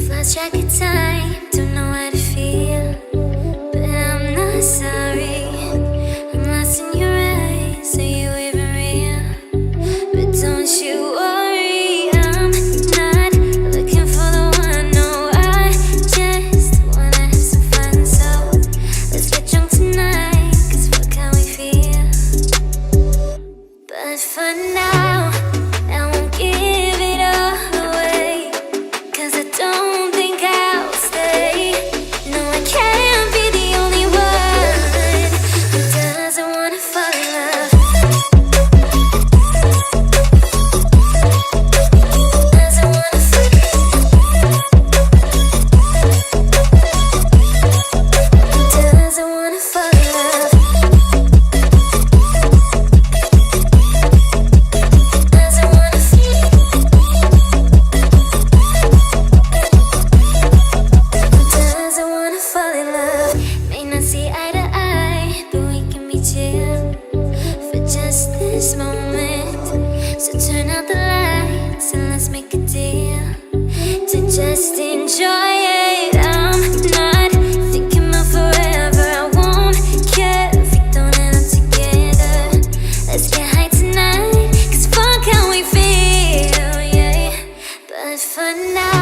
Lost track of time, don't know how to feel, but I'm not sorry. I'm lost in your eyes, are you even real? But don't you worry, I'm not looking for the one. No, I just wanna have some fun. So let's get drunk tonight, cause fuck how we feel. But for now, I won't give it all away, cause I don't think I'll stay. No, I can't be the only one who doesn't wanna fall in love. Doesn't wanna fall in love. Doesn't wanna fall in love. Doesn't wanna Doesn't wanna fall in love. May not see eye to eye, but we can be chill for just this moment. So turn out the lights and let's make a deal to just enjoy it. I'm not thinking about forever. I won't care if we don't end up together. Let's get high tonight, cause fuck how we feel, yeah. But for now,